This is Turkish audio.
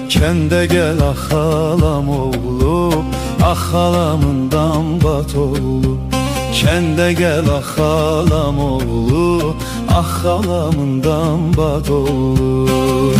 Kende gel ah halam oğlu, ah halamından bat oğlu. Kende gel ah halam oğlu, ah halamından bat oğlu.